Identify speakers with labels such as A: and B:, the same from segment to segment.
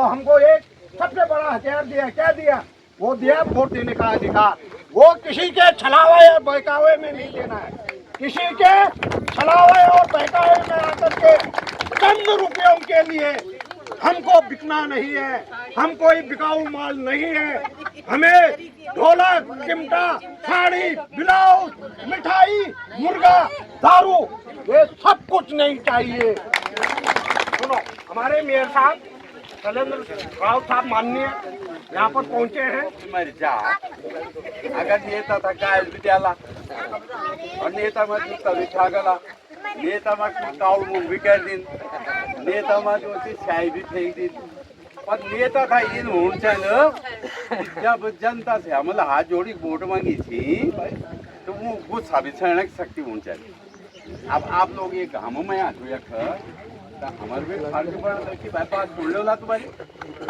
A: तो हमको एक सबसे बड़ा हथियार दिया, क्या दिया? वो दिया वोट देने का अधिकार। वो किसी के छलावे और बहकावे में नहीं लेना है, किसी के छलावे और बहकावे में आकर के चंद रुपयों के लिए हमको बिकना नहीं है। हम कोई बिकाऊ माल नहीं है। हमें ढोलक, चिमटा, साड़ी, ब्लाउज, मिठाई, मुर्गा, दारू, ये सब कुछ नहीं चाहिए। सुनो, हमारे मेयर साहब शैलेंद्र राव साहब माननीय यहाँ पर पहुँचे हैं।
B: मर्जा अगर नेता था काय विद्याला और नेता मत तभी छागला नेता मत काउल मुंग भी कर दिन नेता मत उसे चाय भी फेंक दिन और नेता था इन होने जब जनता से हमला हाथ जोड़ी वोट मांगी थी तो वो गुस्सा भी सहने की शक्ति होनी चाहिए। अब आप लोग ये गाँवों में आ जो हमारे भी फर्ज पड़ा कि भाई बात सुन लो ना तुम्हारी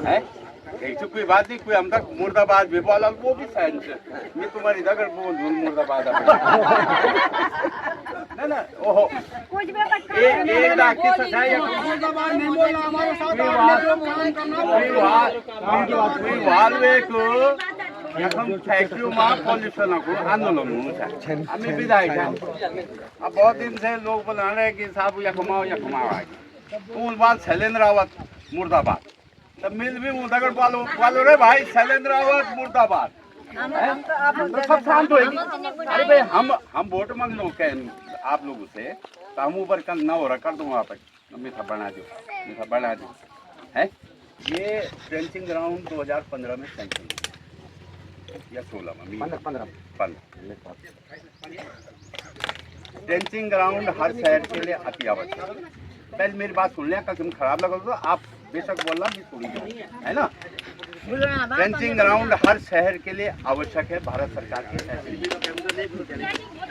B: है एक तो कोई बात नहीं, कोई हम तक मुर्दाबाद भी बोला वो भी साइंस है। मैं तुम्हारी अगर बोल दूँ मुर्दाबाद ना ना ओहो एक लाख की सच्चाई मुर्दाबाद नहीं बोलना हमारे साथ हम फैक्ट्रियों में पॉल्यूशन को आंदोलन होना हमें विधायक है। अब बहुत दिन से लोग बोला रहे कि साहब या कमाओ आगे बात शैलेंद्र रावत मुर्दाबाद तब मिल भी मुर्दागढ़ वालों रे भाई शैलेंद्र रावत मुर्दाबाद तो सब शांत होगी। अरे भाई हम वोट मांग लो क्या आप लोगों से तो हम ऊपर कल ना हो रहा कर दूंगा आप मीठा बना दो है। ये ट्रेंचिंग ग्राउंड 2015 में सैंक्शन या 16 में 15 ट्रेंचिंग ग्राउंड हर शहर के लिए अति आवश्यक। पहले मेरी बात सुन लिया, कल तुम खराब लगा तो आप बेशक बोलना भी थोड़ी है ना। ट्रेंचिंग ग्राउंड हर शहर के लिए आवश्यक है। भारत सरकार के फैसले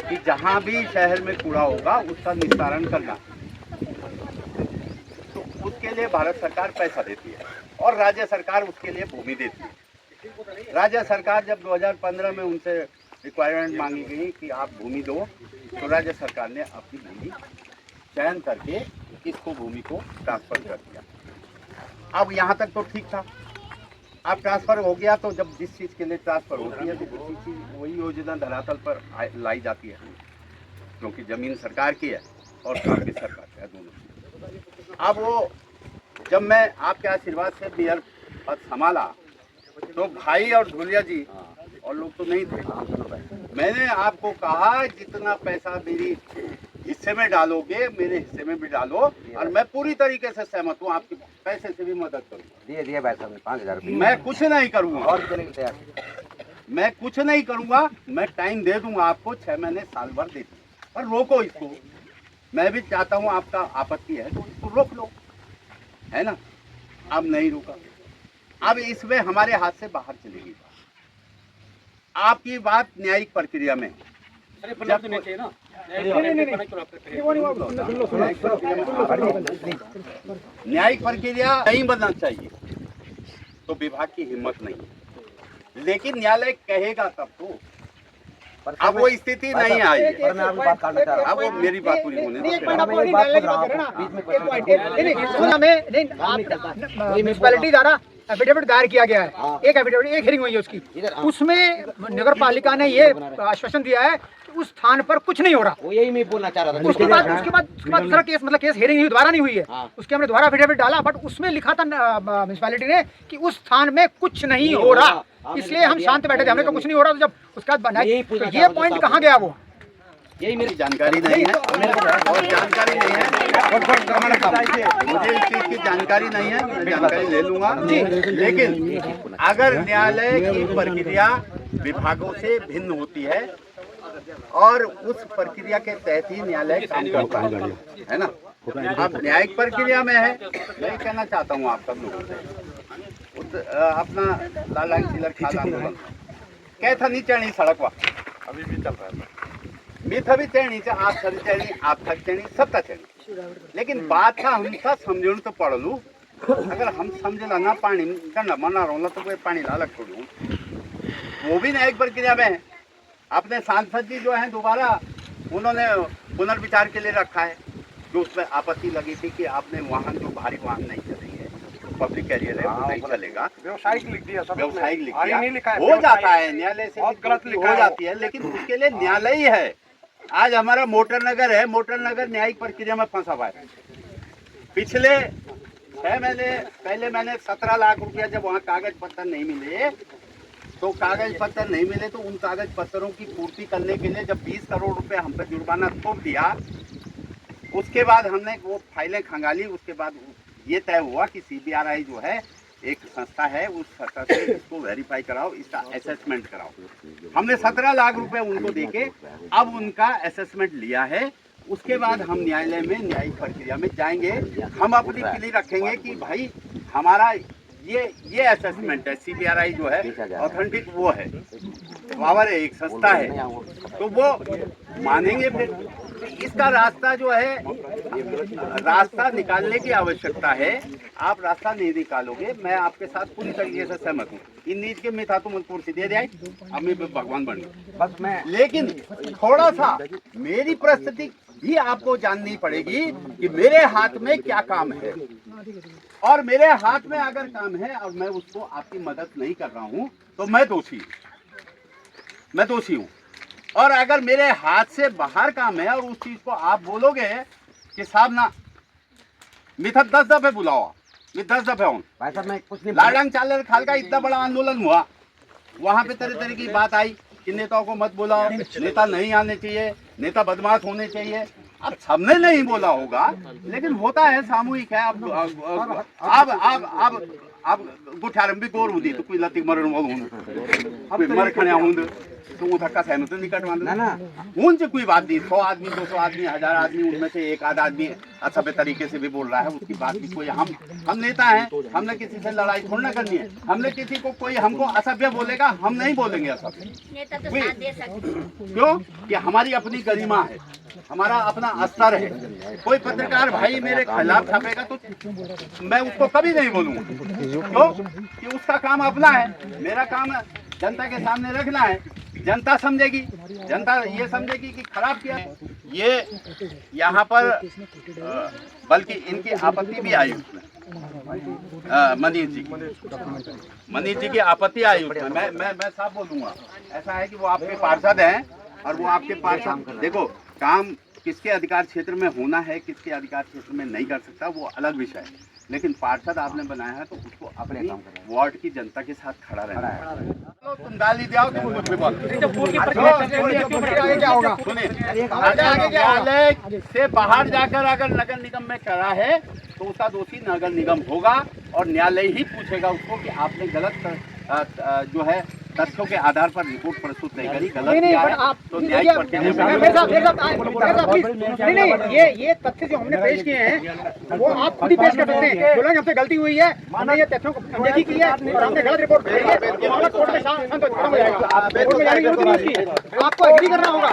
B: कि जहां भी शहर में कूड़ा होगा उसका निस्तारण करना, तो उसके लिए भारत सरकार पैसा देती है और राज्य सरकार उसके लिए भूमि देती है। राज्य सरकार जब 2015 में उनसे रिक्वायरमेंट मांगी गई कि आप भूमि दो तो राज्य सरकार ने अपनी भूमि चयन करके इसको भूमि को ट्रांसफर कर दिया। अब यहाँ तक तो ठीक था। अब ट्रांसफर हो गया तो जब जिस चीज़ के लिए ट्रांसफर होती है तो उसी चीज़ वही योजना धरातल पर लाई जाती है, क्योंकि जमीन सरकार की है और काम भी सरकार का है दोनों। अब वो जब मैं आपके आशीर्वाद से मेयर पद संभाला तो भाई और धुलिया जी और लोग तो नहीं थे। मैंने आपको कहा जितना पैसा मेरी हिस्से में डालोगे मेरे हिस्से में भी डालो और मैं पूरी तरीके से सहमत हूँ, आपके पैसे से भी मदद करूँगा।
C: दिए भाई साहब 5000
B: मैं कुछ नहीं करूँगा
C: और तैयार
B: मैं कुछ नहीं करूँगा। मैं टाइम दे दूँगा आपको 6 महीने साल भर दे दूँ पर रोको इसको। मैं भी चाहता हूँ आपका आपत्ति है तो इसको रोक लो, है ना। अब नहीं रुका, अब इसमें हमारे हाथ से बाहर चलेगी। आपकी बात न्यायिक प्रक्रिया में न्यायिक प्रक्रिया नहीं बनना चाहिए तो विभाग की हिम्मत नहीं है, लेकिन न्यायालय कहेगा तब तो। अब वो स्थिति नहीं आई है।
C: पर मैं आपकी बात काटना चाह रहा हूं।
B: अब वो मेरी बात पूरी होने दो।
D: म्यूनिसिपैलिटी द्वारा एफिडेविट दायर किया गया है। एक एफिडेविट एक हियरिंग हुई है उसकी, उसमें नगर पालिका ने ये आश्वासन दिया है कि उस स्थान पर कुछ नहीं हो रहा।
C: वो यही मैं बोलना चाह रहा था।
D: उसके बाद दूसरा केस मतलब केस हियरिंग हुई, दोबारा नहीं हुई है। उसके हमने दोबारा एफिडेविट डाला बट उसमें लिखा था म्यूनिसिपैलिटी ने कि उस स्थान में कुछ नहीं हो रहा, इसलिए हम शांत बैठे थे। हमने तो कुछ नहीं हो रहा, तो जब उसका बाद ये पॉइंट कहाँ गया वो
B: यही मेरी जानकारी नहीं है और जानकारी नहीं है मुझे इस चीज की जानकारी नहीं है। मैं जानकारी ले लूंगा, लेकिन अगर न्यायालय की प्रक्रिया विभागों से भिन्न होती है और उस प्रक्रिया के तहत ही न्यायालय काम करता है ना। अब न्यायिक प्रक्रिया में है, मैं कहना चाहता हूँ आप सब लोगों से अपना लाल किलर खाद आंदोलन कैसा नहीं चढ़नी सड़क वा अभी भी चल रहा है। मीठा भी चढ़नी चाहिए, आप सर चढ़नी आप थक चढ़नी सबका चढ़नी, लेकिन बात था हमका समझो तो पढ़ लू। अगर हम समझला ना पानी डंडा मना रहा तो कोई पानी ला लग छोड़ू, वो भी न्यायिक प्रक्रिया में है। अपने सांसद जी जो हैं दोबारा उन्होंने पुनर्विचार के लिए रखा है, जो उसमें आपत्ति लगी थी कि आपने वाहन जो भारी वाहन नहीं चलेंगे पब्लिक कैरियर है वो नहीं चलेगा,
A: व्यवसायिक लिख दिया,
B: व्यवसायिक लिख
A: आगे नहीं
B: दिया,
A: लिखा है,
B: हो जाता है न्यायालय से,
A: बहुत गलत लिखा
B: हो
A: है।
B: जाती है, लेकिन उसके लिए न्यायालय ही है। आज हमारा मोटर नगर है, मोटर नगर न्यायिक प्रक्रिया में फंसा हुआ है। पिछले 6 महीने पहले मैंने 17 लाख रुपया, जब वहाँ कागज पत्तर नहीं मिले तो कागज पत्तर नहीं मिले तो उन कागज पत्तरों की पूर्ति करने के लिए जब 20 करोड़ रुपए हम पे जुर्माना थोप दिया, उसके बाद हमने वो फाइलें खंगाली। उसके बाद ये तय हुआ कि CBRI जो है एक संस्था है, उस संस्था से इसको वेरीफाई कराओ, इसका असेसमेंट कराओ। हमने 17 लाख रुपए उनको देके अब उनका असेसमेंट लिया है। उसके बाद हम न्यायालय में न्यायिक प्रक्रिया में जाएंगे। हम अपनी क्लियर रखेंगे कि भाई हमारा ये असेसमेंट है, CBRI जो है ऑथेंटिक वो है, पावर है, एक संस्था है, तो वो मानेंगे। फिर इसका रास्ता जो है, रास्ता निकालने की आवश्यकता है। आप रास्ता नहीं निकालोगे, मैं आपके साथ पूरी तरीके से सहमत हूँ। इन नीच के मिथा तो मुझे कुर्सी दे दिया, अब मैं भगवान बन गया बस मैं। लेकिन थोड़ा सा मेरी परिस्थिति भी आपको जाननी पड़ेगी कि मेरे हाथ में क्या काम है, और मेरे हाथ में अगर काम है और मैं उसको आपकी मदद नहीं कर रहा हूं तो मैं दोषी हूं। और अगर मेरे हाथ से बाहर काम है और उस चीज को आप बोलोगे कि साहब ना मिथा 10 दफे बुलाओ, मैं 10 दफे हूँ
C: भाई साहब मैं कुछ नहीं
B: लाडंग चालर खाल का इतना बड़ा आंदोलन हुआ, वहां पे तरह तरह की बात आई कि नेताओं को मत बुलाओ, नेता नहीं आने चाहिए, नेता बदमाश होने चाहिए। अब सबने नहीं बोला होगा, लेकिन होता है, सामूहिक है। अब गुठारंभी गोर हुई तो कोई लती मरण वालों कोई मर खण्या हुंद तो वो धक्का सहमत निकट
C: ना ना
B: उनसे कोई बात नहीं। 100 आदमी 200 आदमी 1000 आदमी, उनमें से एक आध आदमी असभ्य तरीके से भी बोल रहा है, उसकी बात भी कोई हम नेता हैं, हमने किसी से लड़ाई थोड़ी ना करनी है। हमने किसी को कोई हमको असभ्य बोलेगा, हम नहीं बोलेंगे असभ्य। क्यों कि हमारी अपनी गरिमा है, हमारा अपना स्तर है। कोई पत्रकार भाई मेरे खिलाफ छापेगा तो मैं उसको कभी नहीं बोलूंगा, क्यों कि उसका काम अपना है, मेरा काम जनता के सामने रखना है। जनता समझेगी, जनता ये समझेगी कि खराब किया। ये यहाँ पर बल्कि इनकी आपत्ति भी आई उसमें, मनीष जी की आपत्ति आई उसमें। मैं साफ बोलूंगा, ऐसा है कि वो आपके पार्षद हैं और वो आपके पार्षद, देखो काम किसके अधिकार क्षेत्र में होना है, किसके अधिकार क्षेत्र में नहीं कर सकता, वो अलग विषय है। लेकिन पार्षद आपने बनाया है तो उसको अपने वार्ड की जनता के साथ खड़ा रहना है। तुम गाली दियाओ तुम कुछ भी बोलो, सुनिए न्यायालय से बाहर जाकर अगर नगर निगम में करा है तो उसका दोषी नगर निगम होगा और न्यायालय ही पूछेगा उसको कि आपने गलत जो है तथ्यों के आधार पर रिपोर्ट प्रस्तुत नहीं करी, गलत किया है तो न्यायिक प्रक्रिया
D: नहीं, ये तथ्य जो हमने पेश किए हैं वो आप खुद ही पेश कर सकते हैं। बोला हमसे गलती हुई है, हमने ये तथ्यों को अनदेखी की है और हमने गलत रिपोर्ट भेजी है, मामला कोर्ट में शांत खत्म हो जाएगा, कोर्ट में जाने की जरूरत नहीं है, आपको एग्री करना होगा।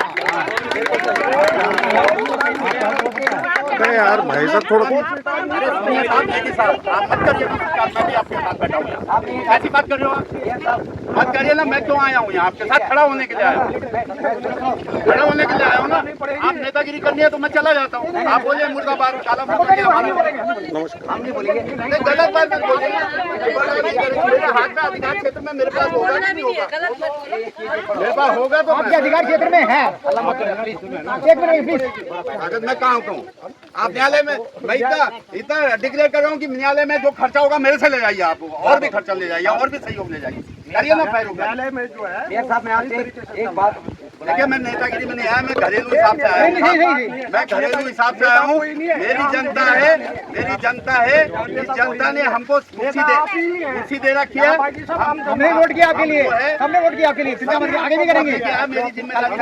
A: यार भाई साहब थोड़ा
B: आप मत करिए, मैं भी आपके साथ बैठा हूँ, ऐसी बात कर रहे हो मत करिए ना। मैं क्यों आया हूँ यहाँ आपके साथ खड़ा होने के लिए आया हूँ, खड़ा होने के लिए आया हूँ ना। आप नेतागिरी करनी है तो मैं चला जाता हूँ, आप बोलिए मुर्दाबाद काला हम नहीं बोलेंगे, गलत बात मत बोलिए। मेरे हाथ में अधिकार क्षेत्र में मेरे पास होगा नहीं होगा, मेरे पास होगा तो
D: आपके अधिकार क्षेत्र में है।
B: अगर मैं कहाँ कहूँ आप न्यायालय में, मैं इतना डिक्लेयर कर रहा हूँ कि न्यायालय में जो खर्चा होगा मेरे से ले जाइए, आप और भी खर्चा ले जाइए और भी सहयोग ले जाइए, करिए ना। न्यायालय में जो है
C: साहब मैं आपसे एक बात,
B: देखिए मैं नेतागिरी में नहीं आया, मैं घरेलू हिसाब से आया हूँ, मैं घरेलू हिसाब से आया हूँ। मेरी जनता है, मेरी जनता है, इस जनता ने हमको कुर्सी दे रखी है,
D: हमने वोट किया आपके लिए, हमने वोट किया आपके लिए, चिंता मत आगे भी करेंगे।
B: क्या मेरी जिम्मेदारी।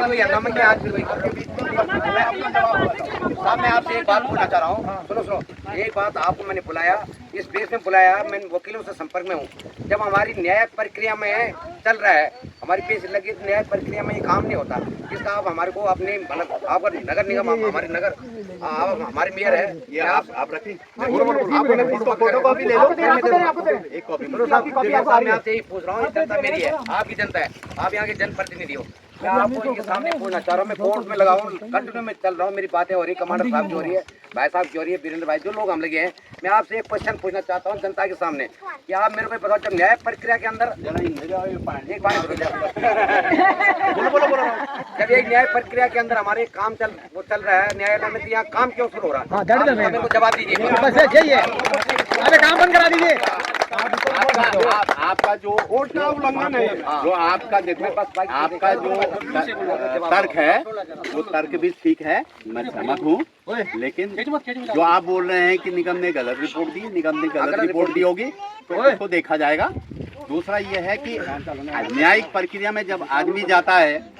C: साहब मैं आपसे एक बात पूछना चाह रहा हूँ, सुनो एक बात, आपको मैंने बुलाया, इस बेस में बुलाया, मैं वकीलों से संपर्क में हूँ। जब हमारी न्याय प्रक्रिया में चल रहा है, हमारी पेश लगी न्याय प्रक्रिया में ये काम नहीं होता, जिसका आप हमारे को अपने मतलब आप नगर निगम, हमारे नगर, आप हमारे मेयर है, ये आप रखें, फोटो कॉपी ले लो, एक कॉपी। मैं आपसे यही पूछ रहा हूँ, जनता मेरी है, आपकी जनता है, आप यहाँ के जनप्रतिनिधि हो, मैं आपको इनके सामने पूछना चाह रहा हूँ, मैं कोर्ट में लगा हूँ, कंटिन्यू में चल रहा हूँ, मेरी बातें हो रही, कमांडर साहब की हो रही है, भाई साहब की हो रही है, वीरेंद्र भाई जो लोग हम लगे हैं। मैं आपसे एक क्वेश्चन पूछना चाहता हूँ जनता के सामने कि आप मेरे को बताओ, जब न्याय प्रक्रिया के अंदर जब एक न्याय प्रक्रिया के अंदर हमारे काम चल रहा है न्यायालय में, तो यहाँ काम क्यों शुरू हो रहा है? मेरे को जवाब दीजिए,
D: बस यही है, अरे काम बंद करा दीजिए।
B: आपका जो उल्लंघन है, जो आपका देखो, आपका जो तर्क है वो तर्क भी ठीक है, मैं सहमत हूँ, लेकिन जो आप बोल रहे हैं कि निगम ने गलत रिपोर्ट दी, निगम ने गलत रिपोर्ट दी होगी तो उसको देखा जाएगा। दूसरा ये है कि न्यायिक प्रक्रिया में जब आदमी जाता है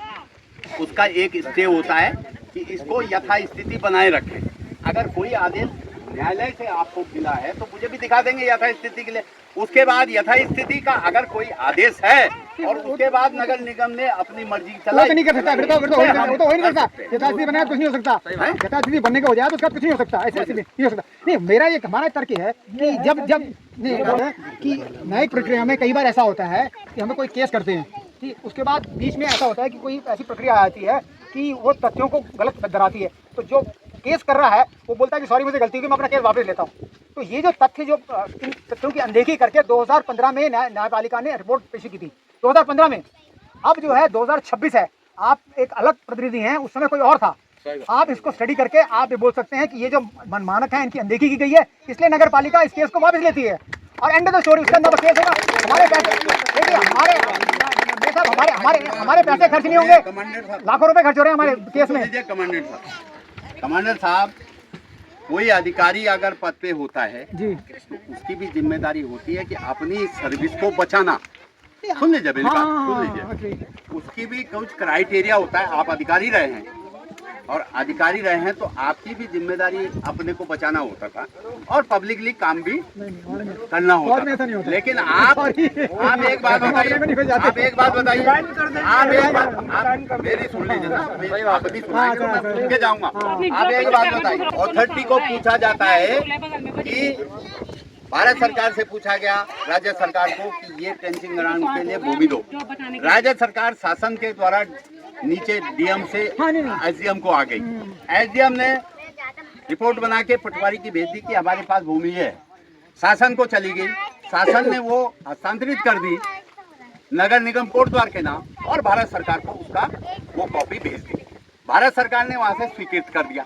B: उसका एक स्टे होता है कि इसको यथास्थिति बनाए रखें। अगर कोई आदेश न्यायालय से आपको मिला है तो मुझे भी दिखा देंगे यथास्थिति के लिए। उसके बाद यथास्थिति का अगर कोई आदेश है और उसके बाद नगर निगम ने अपनी मर्जी चलाई,
D: नहीं कर सकता, फिर तो हो ही नहीं सकता। यथास्थिति बनाया कुछ नहीं हो सकता, यथास्थिति बनने का हो जाए तो उसका कुछ नहीं हो सकता, ऐसे नहीं हो सकता। नहीं, मेरा ये हमारा तर्क है कि जब कि न्यायिक प्रक्रिया में कई बार ऐसा होता है कि हमें कोई केस करते हैं कि उसके बाद बीच में ऐसा होता है कि कोई ऐसी प्रक्रिया आती है कि वो तथ्यों को गलत धराती है, तो जो केस कर रहा है वो बोलता है कि सॉरी मुझे गलती हुई, मैं अपना केस वापस लेता हूँ। तो ये जो तथ्य जो इन तथ्यों की अनदेखी करके 2015 में न्यायपालिका ने रिपोर्ट पेश की थी, 2015 में। अब जो है 2026 है, आप एक अलग प्रतिनिधि हैं, उस समय कोई और था। आप इसको स्टडी करके आप ये बोल सकते हैं कि ये जो मनमानक है इनकी अनदेखी की गई है, इसलिए नगर पालिका इस केस को वापस लेती है और एंड ऑफ द स्टोरी उसके अंदर केस होगा। हमारे पैसे देखिए, हमारे पैसे खर्च नहीं होंगे, लाखों रुपए खर्च हो रहे हैं हमारे केस में।
B: कमांडर साहब, कोई अधिकारी अगर पद पे होता है जी, तो उसकी भी जिम्मेदारी होती है कि अपनी सर्विस को बचाना। सुन लीजिए मेरी बात, सुन लीजिए, उसकी भी कुछ क्राइटेरिया होता है। आप अधिकारी रहे हैं और अधिकारी रहे हैं तो आपकी भी जिम्मेदारी अपने को बचाना होता था और पब्लिकली काम भी करना होता था। लेकिन आप एक बात बताइए, मेरी सुन लीजिए ना, आप भी सुनाएंगे तो मैं सुन के जाऊंगा। आप एक बात बताइए, अथॉरिटी को पूछा जाता है कि भारत सरकार से पूछा गया राज्य सरकार को कि ये टेंसिंग ग्राउंड के लिए भूमि दो। राज्य सरकार शासन के द्वारा नीचे डीएम से एसडीएम को आ गई। एसडीएम ने रिपोर्ट बना के पटवारी की भेज दी कि हमारे पास भूमि है। शासन को चली गई, शासन ने वो हस्तांतरित कर दी नगर निगम कोटद्वार के नाम और भारत सरकार को उसका वो कॉपी भेज दी। भारत सरकार ने वहां से स्वीकृत कर दिया।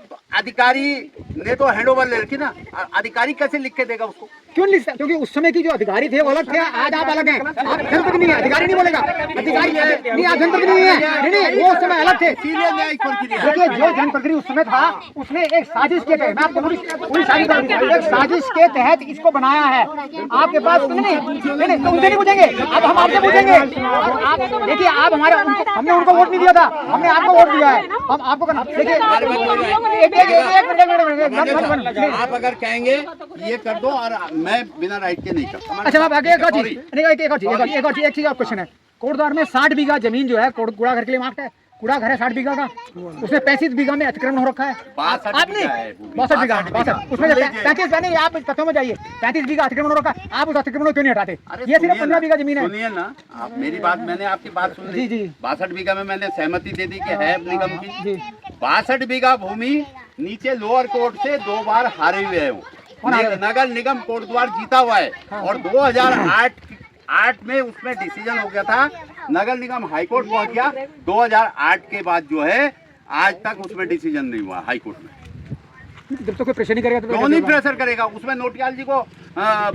B: तो अधिकारी ने तो हैंडओवर ले रखी ना, अधिकारी कैसे लिख के देगा उसको?
D: क्यों नहीं लिखता? क्योंकि उस समय की जो अधिकारी थे वो अलग थे, आज आप अलग हैं। आप जनप्रतिनिधि नहीं है, अधिकारी नहीं बोलेगा, अधिकारी नहीं, आप जनप्रतिनिधि है। नहीं, वो उस समय अलग थे। देखिए, जो जनप्रतिनिधि उस समय था उसने एक साजिश के तहत, मैं आपको पूरी एक साजिश के तहत इसको बनाया है। आपके पास नहीं, तो उनसे नहीं पूछेंगे, अब हम आपसे पूछेंगे। देखिए, आप हमारे हमने उनको वोट नहीं दिया था, हमने आपको वोट दिया है, हम आपको करना। देखिए,
B: आप अगर कहेंगे ये कर दो और मैं बिना राइट के नहीं करता।
D: अच्छा, आप आगे एक चीज आप क्वेश्चन है, कोटद्वार में 60 बीघा जमीन जो है कूड़ा घर के लिए मार्क्ड है, कूड़ा घर है 60 बीघा का, उसमें 35 बीघा में अतिक्रमण हो रखा है।
B: 62
D: बीघा, उसमें 35 नहीं, आप तथ्यों में जाइए, 35 बीघा अतिक्रमण हो रखा है, आप उस अतिक्रमण को क्यों नहीं हटाते? ये सिर्फ 15 बीघा जमीन है।
B: सुनिए ना, आप मेरी बात, मैंने आपकी बात सुन ली। 62 बीघा में मैंने सहमति दे दी कि है निगम की। 62 बीघा भूमि नीचे लोअर कोर्ट से 2 बार हारे हुए हैं। नगर निगम कोटद्वार जीता हुआ है और 2008 में उसमें डिसीजन हो गया था। नगर निगम हाईकोर्ट पहुंच गया। 2008 के बाद जो है आज तक उसमें डिसीजन नहीं हुआ हाईकोर्ट में।
D: जब तो कोई प्रेशर नहीं करेगा तो
B: क्यों नहीं प्रेशर करेगा? उसमें नोटियाल जी को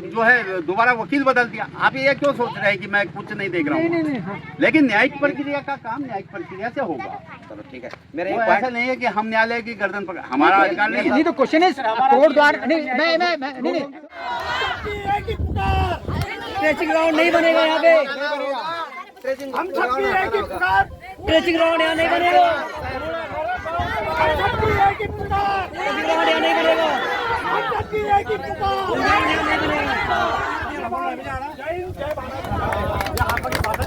B: जो है दोबारा वकील बदल दिया। आप ये क्यों सोच रहे हैं कि मैं कुछ नहीं देख रहा हूँ? लेकिन न्यायिक प्रक्रिया का काम न्यायिक प्रक्रिया से होगा।
C: चलो ठीक है, मेरा
B: वो ऐसा नहीं है कि हम न्यायालय की गर्दन पकड़, हमारा अधिकार नहीं।
D: नहीं तो क्वेश्चन है कोटद्वार नहीं, नहीं
E: ट्रेसिंग ग्राउंड नहीं बनेगा यहाँ पे,
A: हम सब भी है कि पुकार,
E: ट्रेसिंग ग्राउंड यहाँ नहीं बनेगा,
A: हम सब भी है कि पुकार,
E: ट्रेसिंग ग्राउंड यहाँ नहीं बनेगा,
A: हम सब भी है कि पुकार।
E: यहाँ नहीं बनेगा।
A: जय हिंद, जय भारत।